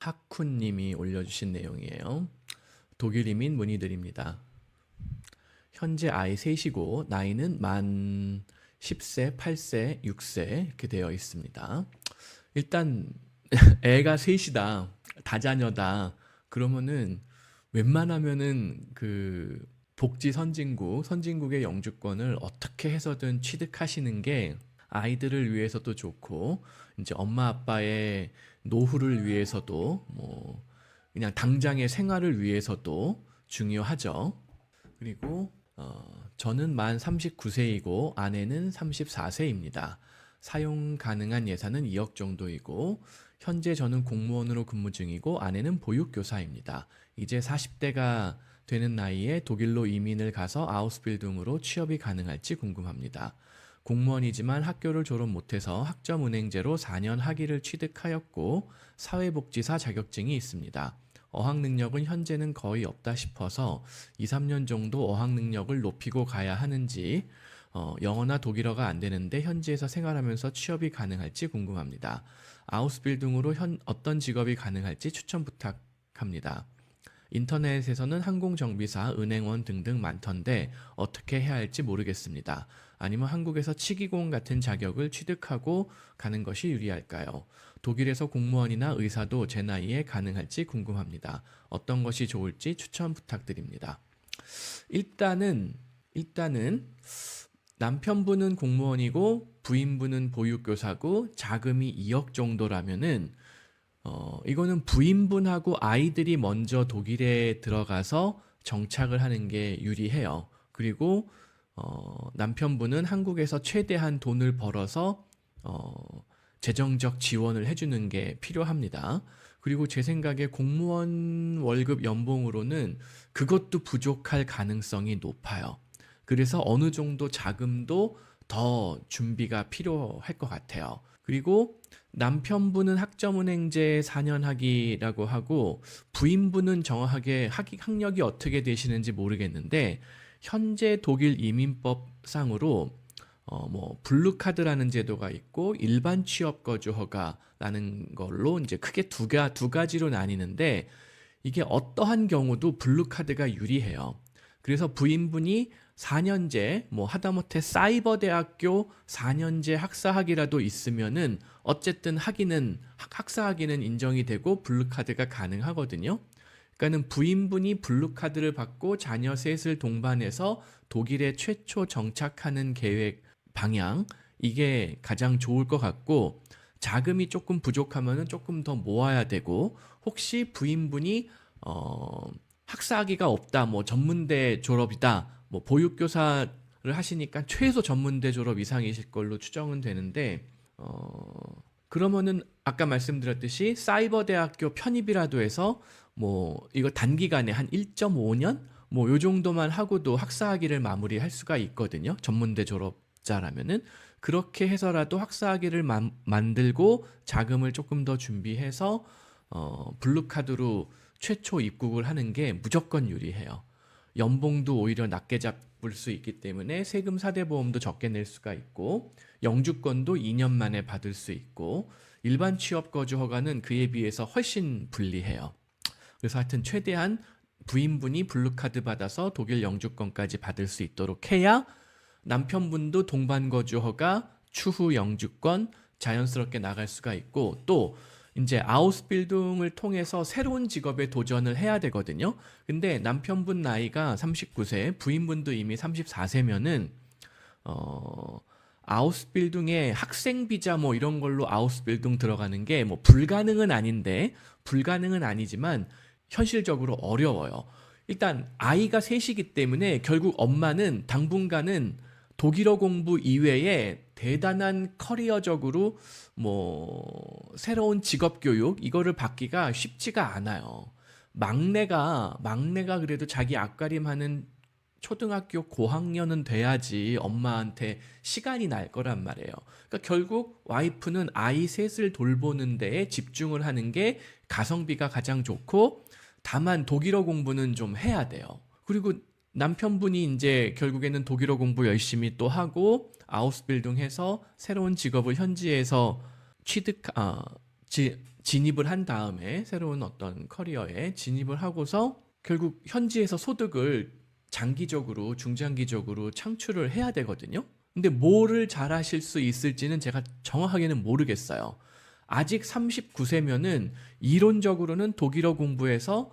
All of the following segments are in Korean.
하쿤님이 올려주신 내용이에요. 독일 이민 문의드립니다. 현재 아이 셋이고 나이는 만 10세, 8세, 6세 이렇게 되어 있습니다. 일단 애가 셋이다, 다자녀다. 그러면은 웬만하면은 그 복지 선진국의 영주권을 어떻게 해서든 취득하시는 게 아이들을 위해서도 좋고, 이제 엄마 아빠의 노후를 위해서도, 뭐 그냥 당장의 생활을 위해서도 중요하죠. 그리고 저는 만 39세이고 아내는 34세입니다. 사용 가능한 예산은 2억 정도이고, 현재 저는 공무원으로 근무 중이고 아내는 보육교사입니다. 이제 40대가 되는 나이에 독일로 이민을 가서 아우스빌딩으로 취업이 가능할지 궁금합니다. 공무원이지만 학교를 졸업 못해서 학점은행제로 4년 학위를 취득하였고 사회복지사 자격증이 있습니다. 어학 능력은 현재는 거의 없다 싶어서 2, 3년 정도 어학 능력을 높이고 가야 하는지, 영어나 독일어가 안 되는데 현지에서 생활하면서 취업이 가능할지 궁금합니다. 아우스빌딩으로 어떤 직업이 가능할지 추천 부탁합니다. 인터넷에서는 항공정비사, 은행원 등등 많던데 어떻게 해야 할지 모르겠습니다. 아니면 한국에서 치기공 같은 자격을 취득하고 가는 것이 유리할까요? 독일에서 공무원이나 의사도 제 나이에 가능할지 궁금합니다. 어떤 것이 좋을지 추천 부탁드립니다. 일단은 남편분은 공무원이고 부인분은 보육교사고 자금이 2억 정도라면은 이거는 부인분하고 아이들이 먼저 독일에 들어가서 정착을 하는 게 유리해요. 그리고 남편분은 한국에서 최대한 돈을 벌어서 재정적 지원을 해주는 게 필요합니다. 그리고 제 생각에 공무원 월급 연봉으로는 그것도 부족할 가능성이 높아요. 그래서 어느 정도 자금도 더 준비가 필요할 것 같아요. 그리고 남편분은 학점은행제 4년 학위라고 하고, 부인분은 정확하게 학력이 어떻게 되시는지 모르겠는데, 현재 독일 이민법상으로 뭐 블루카드라는 제도가 있고 일반 취업 거주 허가라는 걸로 이제 크게 두 가지로 나뉘는데, 이게 어떠한 경우도 블루카드가 유리해요. 그래서 부인분이 4년제, 뭐 하다못해 사이버대학교 4년제 학사학위라도 있으면은 어쨌든 학사학위는 인정이 되고 블루카드가 가능하거든요. 그러니까는 부인분이 블루카드를 받고 자녀 셋을 동반해서 독일에 최초 정착하는 계획 방향, 이게 가장 좋을 것 같고, 자금이 조금 부족하면은 조금 더 모아야 되고, 혹시 부인분이 학사학위가 없다, 뭐 전문대 졸업이다, 뭐 보육교사를 하시니까 최소 전문대 졸업 이상이실 걸로 추정은 되는데, 그러면은 아까 말씀드렸듯이 사이버 대학교 편입이라도 해서 뭐 이거 단기간에 한 1.5년 뭐 요 정도만 하고도 학사학위를 마무리할 수가 있거든요. 전문대 졸업자라면은 그렇게 해서라도 학사학위를 만들고 자금을 조금 더 준비해서 블루카드로 최초 입국을 하는 게 무조건 유리해요. 연봉도 오히려 낮게 잡을 수 있기 때문에 세금 사대보험도 적게 낼 수가 있고, 영주권도 2년 만에 받을 수 있고, 일반 취업 거주 허가는 그에 비해서 훨씬 불리해요. 그래서 하여튼 최대한 부인분이 블루카드 받아서 독일 영주권까지 받을 수 있도록 해야 남편분도 동반 거주 허가, 추후 영주권 자연스럽게 나갈 수가 있고, 또 이제 아우스빌딩을 통해서 새로운 직업에 도전을 해야 되거든요. 근데 남편분 나이가 39세, 부인분도 이미 34세면은 아우스빌딩에 학생 비자 뭐 이런 걸로 아우스빌딩 들어가는 게 뭐 불가능은 아니지만 현실적으로 어려워요. 일단 아이가 셋이기 때문에 결국 엄마는 당분간은 독일어 공부 이외에 대단한 커리어적으로 뭐 새로운 직업 교육 이거를 받기가 쉽지가 않아요. 막내가 그래도 자기 앞가림하는 초등학교 고학년은 돼야지 엄마한테 시간이 날 거란 말이에요. 그러니까 결국 와이프는 아이 셋을 돌보는 데에 집중을 하는 게 가성비가 가장 좋고, 다만 독일어 공부는 좀 해야 돼요. 그리고 남편분이 이제 결국에는 독일어 공부 열심히 또 하고 아우스빌딩 해서 새로운 직업을 현지에서 진입을 한 다음에 새로운 어떤 커리어에 진입을 하고서 결국 현지에서 소득을 장기적으로, 중장기적으로 창출을 해야 되거든요. 근데 뭐를 잘하실 수 있을지는 제가 정확하게는 모르겠어요. 아직 39세면은 이론적으로는 독일어 공부해서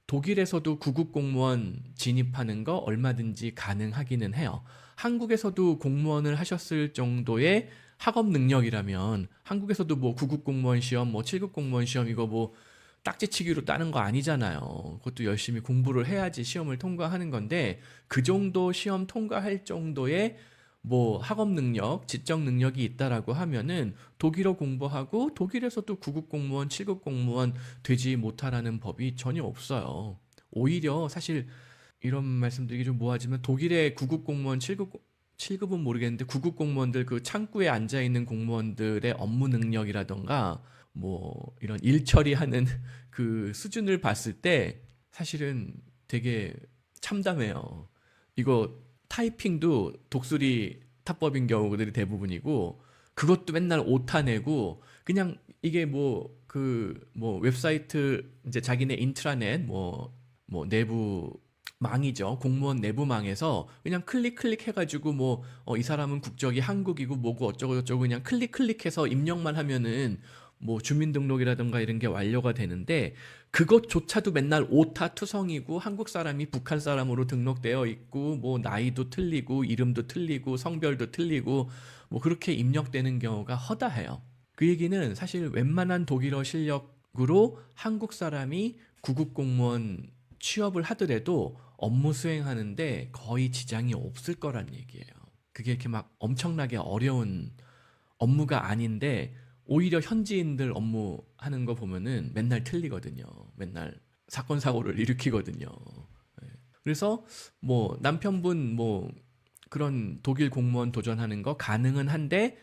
독일에서도 구급 공무원 진입하는 거 얼마든지 가능하기는 해요. 한국에서도 공무원을 하셨을 정도의 학업 능력이라면 한국에서도 뭐 구급 공무원 시험, 뭐 7급 공무원 시험 이거 뭐 딱지치기로 따는 거 아니잖아요. 그것도 열심히 공부를 해야지 시험을 통과하는 건데 그 정도 시험 통과할 정도의 뭐 학업 능력, 지적 능력이 있다라고 하면은 독일어 공부하고 독일에서도 9급 공무원, 7급 공무원 되지 못하라는 법이 전혀 없어요. 오히려 사실 이런 말씀드리기 좀 뭐하지만 독일의 9급 공무원, 7급은 모르겠는데 9급 공무원들 그 창구에 앉아 있는 공무원들의 업무 능력이라던가 뭐 이런 일 처리하는 그 수준을 봤을 때 사실은 되게 참담해요. 이거 타이핑도 독수리 타법인 경우들이 대부분이고 그것도 맨날 오타 내고 그냥 이게 뭐 뭐 웹사이트 이제 자기네 인트라넷 뭐 내부 망이죠. 공무원 내부망에서 그냥 클릭 해가지고 뭐 이 사람은 국적이 한국이고 뭐고 어쩌고 저쩌고 그냥 클릭해서 입력만 하면은 뭐 주민등록이라든가 이런 게 완료가 되는데 그것조차도 맨날 오타 투성이고 한국 사람이 북한 사람으로 등록되어 있고 뭐 나이도 틀리고 이름도 틀리고 성별도 틀리고 뭐 그렇게 입력되는 경우가 허다해요. 그 얘기는 사실 웬만한 독일어 실력으로 한국 사람이 구급 공무원 취업을 하더라도 업무 수행하는데 거의 지장이 없을 거란 얘기예요. 그게 이렇게 막 엄청나게 어려운 업무가 아닌데 오히려 현지인들 업무하는 거 보면은 맨날 틀리거든요. 맨날 사건 사고를 일으키거든요. 예. 그래서 뭐 남편분 뭐 그런 독일 공무원 도전하는 거 가능은 한데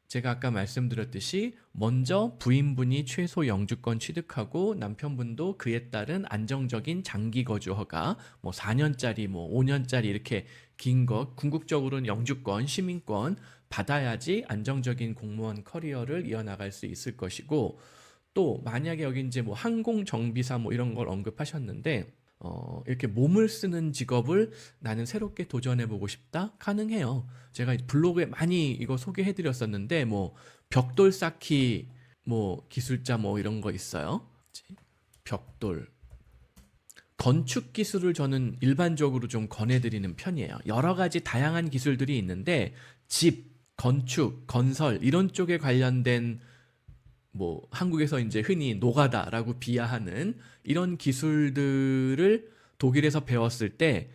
제가 아까 말씀드렸듯이 먼저 부인분이 최소 영주권 취득하고 남편분도 그에 따른 안정적인 장기 거주 허가 뭐 4년짜리 뭐 5년짜리 이렇게 긴 거 궁극적으로는 영주권, 시민권 받아야지 안정적인 공무원 커리어를 이어나갈 수 있을 것이고 또 만약에 여기 이제 뭐 항공 정비사 뭐 이런 걸 언급하셨는데 이렇게 몸을 쓰는 직업을 나는 새롭게 도전해보고 싶다? 가능해요. 제가 블로그에 많이 이거 소개해드렸었는데, 뭐, 벽돌 쌓기, 뭐, 기술자 뭐 이런 거 있어요. 벽돌. 건축 기술을 저는 일반적으로 좀 권해드리는 편이에요. 여러 가지 다양한 기술들이 있는데, 집, 건축, 건설, 이런 쪽에 관련된 뭐 한국에서 이제 흔히 노가다라고 비하하는 이런 기술들을 독일에서 배웠을 때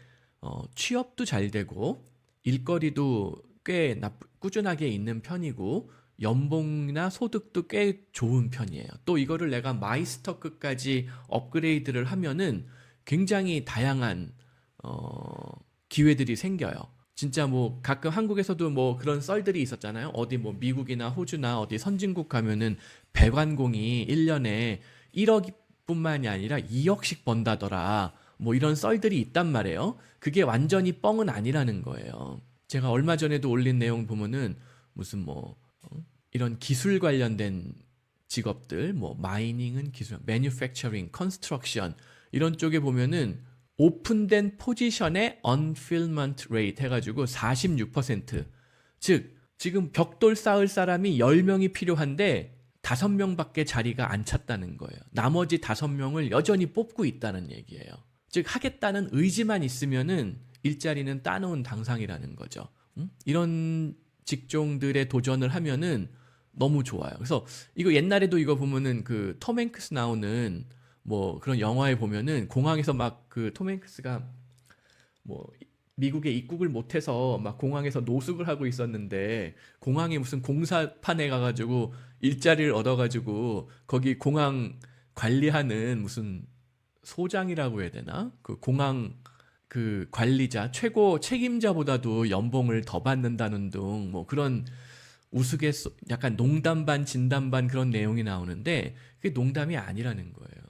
취업도 잘 되고 일거리도 꽤 꾸준하게 있는 편이고 연봉이나 소득도 꽤 좋은 편이에요. 또 이거를 내가 마이스터급까지 업그레이드를 하면은 굉장히 다양한 기회들이 생겨요. 진짜 뭐 가끔 한국에서도 뭐 그런 썰들이 있었잖아요. 어디 뭐 미국이나 호주나 어디 선진국 가면은 배관공이 1년에 1억뿐만이 아니라 2억씩 번다더라. 뭐 이런 썰들이 있단 말이에요. 그게 완전히 뻥은 아니라는 거예요. 제가 얼마 전에도 올린 내용 보면은 무슨 뭐 이런 기술 관련된 직업들, 뭐 마이닝은 기술, 매뉴팩처링, 컨스트럭션 이런 쪽에 보면은 오픈된 포지션의 unfillment rate 해가지고 46%. 즉 지금 벽돌 쌓을 사람이 10명이 필요한데 5명밖에 자리가 안 찼다는 거예요. 나머지 5명을 여전히 뽑고 있다는 얘기예요. 즉 하겠다는 의지만 있으면은 일자리는 따놓은 당상이라는 거죠. 이런 직종들에 도전을 하면은 너무 좋아요. 그래서 이거 옛날에도 이거 보면은 그 톰 행크스 나오는 뭐 그런 영화에 보면은 공항에서 막 그 톰 행크스가 뭐 미국에 입국을 못해서 막 공항에서 노숙을 하고 있었는데 공항에 무슨 공사판에 가가지고 일자리를 얻어가지고 거기 공항 관리하는 무슨 소장이라고 해야 되나? 그 공항 그 관리자 최고 책임자보다도 연봉을 더 받는다는 등 뭐 그런 약간 농담 반 진담 반 그런 내용이 나오는데 그게 농담이 아니라는 거예요.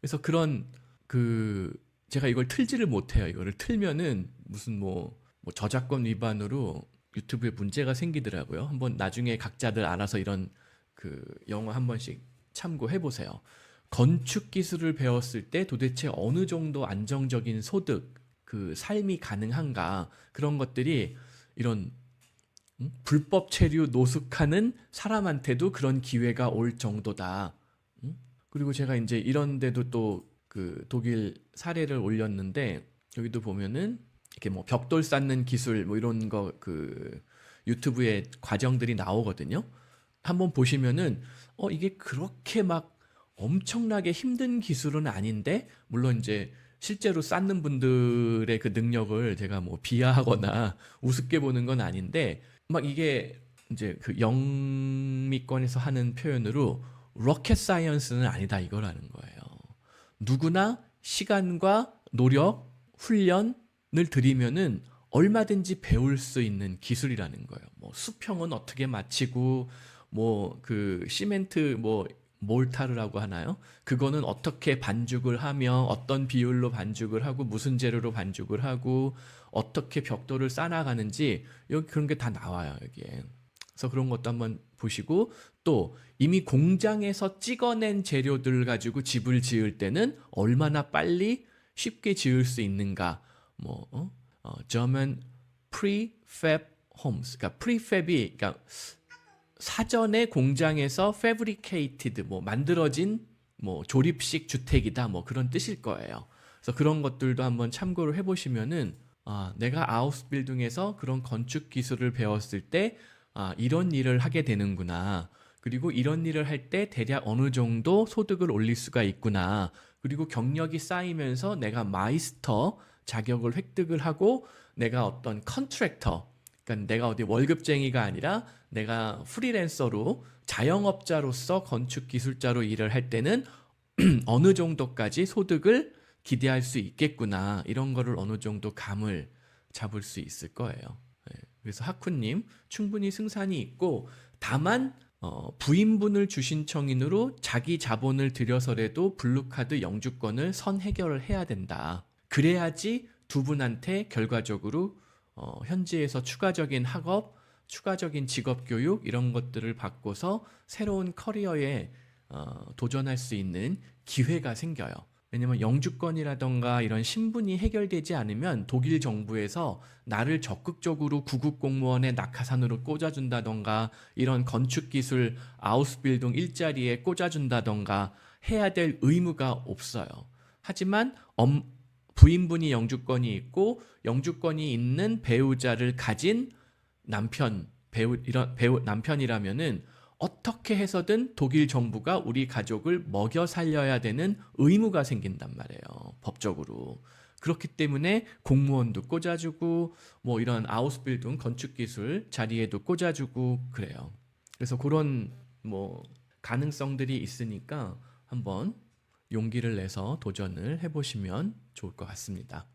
그래서 그런 그 제가 이걸 틀지를 못해요. 이거를 틀면은 무슨 뭐 저작권 위반으로 유튜브에 문제가 생기더라고요. 한번 나중에 각자들 알아서 이런 그 영화 한 번씩 참고해 보세요. 건축 기술을 배웠을 때 도대체 어느 정도 안정적인 소득, 그 삶이 가능한가, 그런 것들이 이런 불법 체류 노숙하는 사람한테도 그런 기회가 올 정도다. 그리고 제가 이제 이런 데도 또 그 독일 사례를 올렸는데, 여기도 보면은 이렇게 뭐 벽돌 쌓는 기술 뭐 이런 거 그 유튜브에 과정들이 나오거든요. 한번 보시면은 이게 그렇게 막 엄청나게 힘든 기술은 아닌데, 물론 이제 실제로 쌓는 분들의 그 능력을 제가 뭐 비하하거나 우습게 보는 건 아닌데, 막 이게 이제 그 영미권에서 하는 표현으로 로켓 사이언스는 아니다 이거라는 거예요. 누구나 시간과 노력, 훈련을 들이면은 얼마든지 배울 수 있는 기술이라는 거예요. 뭐 수평은 어떻게 맞히고, 뭐 그 시멘트 뭐 몰타르라고 하나요? 그거는 어떻게 반죽을 하며 어떤 비율로 반죽을 하고 무슨 재료로 반죽을 하고 어떻게 벽돌을 쌓아가는지 여기 그런 게 다 나와요, 여기에. 그래서 그런 것도 한번 보시고, 또 이미 공장에서 찍어낸 재료들 가지고 집을 지을 때는 얼마나 빨리 쉽게 지을 수 있는가. German prefab homes. 그러니까 prefab이 그러니까 사전에 공장에서 fabricated 뭐 만들어진 뭐 조립식 주택이다 뭐 그런 뜻일 거예요. 그래서 그런 것들도 한번 참고를 해보시면은 내가 아우스빌딩에서 그런 건축 기술을 배웠을 때 이런 일을 하게 되는구나. 그리고 이런 일을 할 때 대략 어느 정도 소득을 올릴 수가 있구나. 그리고 경력이 쌓이면서 내가 마이스터 자격을 획득을 하고 내가 어떤 컨트랙터, 그러니까 내가 어디 월급쟁이가 아니라 내가 프리랜서로 자영업자로서 건축 기술자로 일을 할 때는 어느 정도까지 소득을 기대할 수 있겠구나. 이런 거를 어느 정도 감을 잡을 수 있을 거예요. 그래서 하쿠님 충분히 승산이 있고, 다만 부인분을 주신 청인으로 자기 자본을 들여서라도 블루카드 영주권을 선해결을 해야 된다. 그래야지 두 분한테 결과적으로 현지에서 추가적인 학업, 추가적인 직업 교육 이런 것들을 받고서 새로운 커리어에 도전할 수 있는 기회가 생겨요. 왜냐면 영주권이라던가 이런 신분이 해결되지 않으면 독일 정부에서 나를 적극적으로 구급 공무원의 낙하산으로 꽂아준다던가 이런 건축기술 아우스빌딩 일자리에 꽂아준다던가 해야 될 의무가 없어요. 하지만 부인분이 영주권이 있고 영주권이 있는 배우자를 가진 남편이라면은 어떻게 해서든 독일 정부가 우리 가족을 먹여 살려야 되는 의무가 생긴단 말이에요. 법적으로. 그렇기 때문에 공무원도 꽂아주고 뭐 이런 아우스빌딩 건축기술 자리에도 꽂아주고 그래요. 그래서 그런 뭐 가능성들이 있으니까 한번 용기를 내서 도전을 해보시면 좋을 것 같습니다.